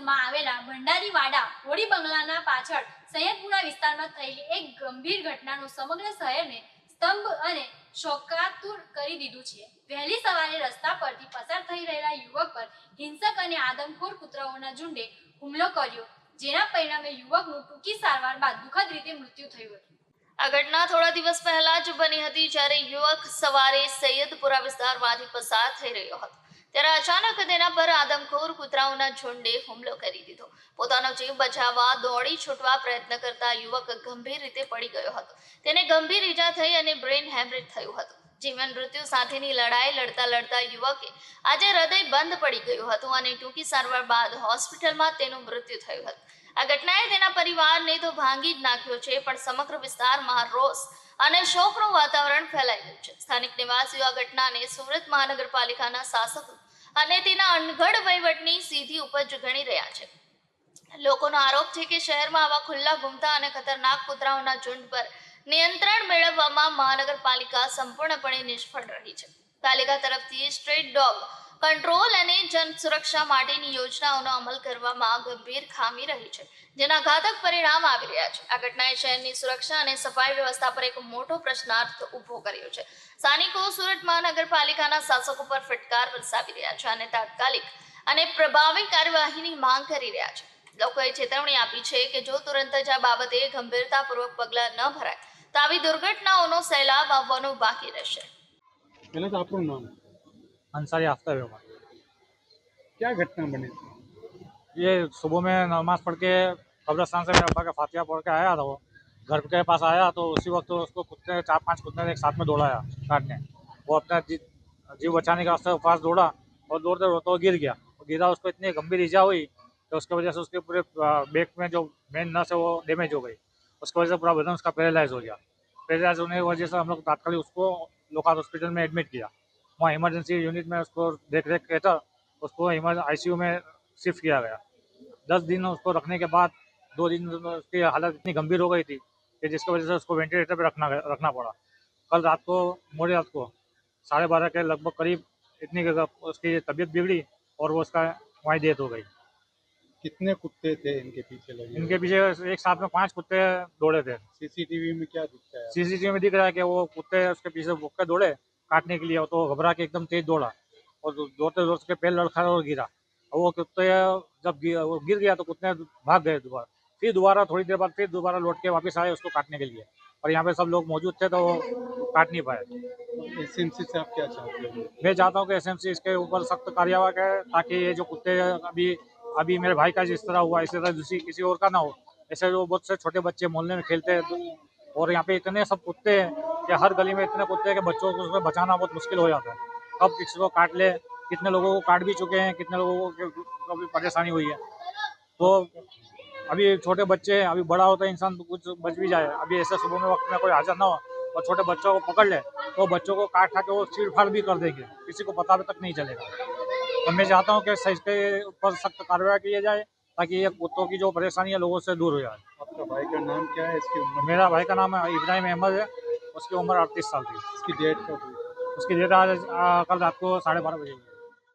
વિસ્તારમાં આવેલા ભંડારીવાડા હોળી બંગલાના પાછળ સૈયદપુરા વિસ્તારમાં થયેલી એક ગંભીર ઘટનાનો સમગ્ર શહેરને સ્તંભ અને શોકાતુર કરી દીધું છે। વહેલી સવારે રસ્તા પરથી પસાર થઈ રહેલા યુવક પર હિંસક અને આદમખોર કૂતરાઓના ઝુંડે હુમલો કર્યો, જેના પરિણામે યુવકનું ટૂંકી સારવાર બાદ દુઃખદ રીતે મૃત્યુ થયું હતું। આ ઘટના થોડા દિવસ પહેલા જ બની હતી, જ્યારે યુવક સવારે સૈયદપુરા વિસ્તારમાંથી પસાર થઈ રહ્યો હતો ત્યારે અચાનક તેના પર આદમખોર કૂતરાઓના ઝુંડે હુમલો કરી દીધો। પોતાનો જીવ બચાવવા દોડી છૂટવા પ્રયત્ન કરતા યુવક ગંભીર રીતે પડી ગયો હતો। તેને ગંભીર ઈજા થઈ અને બ્રેન હેમરેજ થયું હતું। જીવન મૃત્યુ સાથેની લડાઈ લડતા લડતા યુવકે આજે હૃદય બંધ પડી ગયું હતું અને ટૂંકી સારવાર બાદ હોસ્પિટલમાં તેનું મૃત્યુ થયું હતું। આ ઘટનાએ તેના પરિવારને તો ભાંગી જ નાખ્યો છે, પણ સમગ્ર વિસ્તારમાં રોષ અને શોકનું વાતાવરણ ફેલાઈ ગયું છે। સ્થાનિક નિવાસીઓ આ ઘટનાને સુરત મહાનગરપાલિકાના શાસકો અને તેના અનગઢ વહીવટની સીધી ઉપજ ગણી રહ્યા છે। લોકોનો આરોપ છે કે શહેરમાં આવા ખુલ્લા ઘૂમતા અને ખતરનાક કૂતરાઓના ઝુંડ પર નિયંત્રણ મેળવવામાં મહાનગરપાલિકા સંપૂર્ણપણે નિષ્ફળ રહી છે। પાલિકા તરફથી સ્ટ્રીટ ડોગ કંટ્રોલ અને જન સુરક્ષા માટેની યોજનાઓનો અમલ કરવામાં ગંભીર ખામી રહી છે, જેના ઘાતક પરિણામ આવી રહ્યા છે। આ ઘટનાએ શહેરની સુરક્ષા અને સફાઈ વ્યવસ્થા પર એક મોટો પ્રશ્નાર્થ ઊભો કર્યો છે। સ્થાનિકો સુરત મહાનગરપાલિકાના શાસકો પર ફટકાર વરસાવી રહ્યા છે અને તાત્કાલિક અને પ્રભાવી કાર્યવાહીની માંગ કરી રહ્યા છે। લોકોએ ચેતવણી આપી છે કે જો તુરંત જ આ બાબતે ગંભીરતાપૂર્વક પગલાં ન ભરાય તો આવી દુર્ઘટનાઓનો સૈલાબ આવવાનો બાકી રહેશે। पहले तो आपका नाम अंसारी आफ्ताब है। क्या घटना बनी? ये सुबह में नमाज पढ़ के कब्रिस्तान से मेरे अब्बा का फातिहा पढ़ के आया था। वो घर के पास आया तो उसी वक्त उसको कुत्ते 4-5 कुत्ते ने एक साथ में दौड़ाया काटने। वो अपना जीव बचाने के वास्ते पास दौड़ा और दौड़ते दौड़ते वो गिर गया। गिरा, उसको इतनी गंभीर ईजा हुई कि उसकी वजह से उसके पूरे बैक में जो मेन नस है वो डैमेज हो गई। उसकी वजह से पूरा बदन उसका पैरालाइज हो गया। पैरालाइज होने की वजह से हम लोग तात्कालिक उसको लोकल हॉस्पिटल में एडमिट किया। वहाँ इमरजेंसी यूनिट में उसको देख रेख के तहत उसको ICU में शिफ्ट किया गया। 10 दिन उसको रखने के बाद 2 दिन उसकी हालत इतनी गंभीर हो गई थी कि जिसकी वजह से उसको वेंटिलेटर पर रखना पड़ा। कल रात को मोड़ी रात को 12:30 के लगभग करीब इतनी उसकी तबीयत बिगड़ी और वो उसका वहीं डेथ हो गई। कितने कुत्ते थे इनके पीछे लगे? इनके पीछे एक साथ में 5 कुत्ते दौड़े थे। सीसीटीवी में क्या दिखता है? CCTV में दिख रहा है कि वो कुत्ते उसके पीछे भुक के दौड़े काटने के लिए, तो घबरा के एकदम तेज दौड़ा और दौड़ते दौड़ते उसके पैर लड़खड़ा और गिरा। और वो कुत्ते जब वो गिर गया तो कुत्ते भाग गए दोबारा। फिर दोबारा थोड़ी देर बाद फिर दोबारा लौट के वापस आए उसको काटने के लिए, और यहाँ पे सब लोग मौजूद थे तो वो काट नहीं पाए। एसएमसी से आप क्या चाहते हो? मैं चाहता हूँ कि SMC इसके ऊपर सख्त कार्यवाही करे, ताकि ये जो कुत्ते अभी मेरे भाई का जिस तरह हुआ इसी तरह दूसरी किसी और का ना हो। ऐसे जो बहुत से छोटे बच्चे मोहल्ले में खेलते हैं और यहाँ पे इतने सब कुत्ते हैं कि हर गली में इतने कुत्ते हैं कि बच्चों को उसमें बचाना बहुत मुश्किल हो जाता है। कब किसी को काट ले, कितने लोगों को काट भी चुके हैं, कितने लोगों को भी परेशानी हुई है। तो अभी छोटे बच्चे हैं, अभी बड़ा होता है इंसान तो कुछ बच भी जाए। अभी ऐसे सुबह में वक्त में कोई हाजिर ना हो और छोटे बच्चों को पकड़ ले तो बच्चों को काट खा के वो चीड़ फाड़ भी कर देंगे, किसी को पता तक नहीं चलेगा। तो मैं चाहता हूँ कि इसके ऊपर सख्त कार्रवाई की जाए ताकि ये कुत्तों की जो परेशानी है लोगों से दूर हो जाए। आपका भाई का नाम क्या है? इसकी उम्र? मेरा भाई का नाम है इब्राहिम अहमद है, उसकी उम्र 38 साल थी। इसकी डेट कब हुई? उसकी डेट आज कल रात को 12:30 बजे हुई।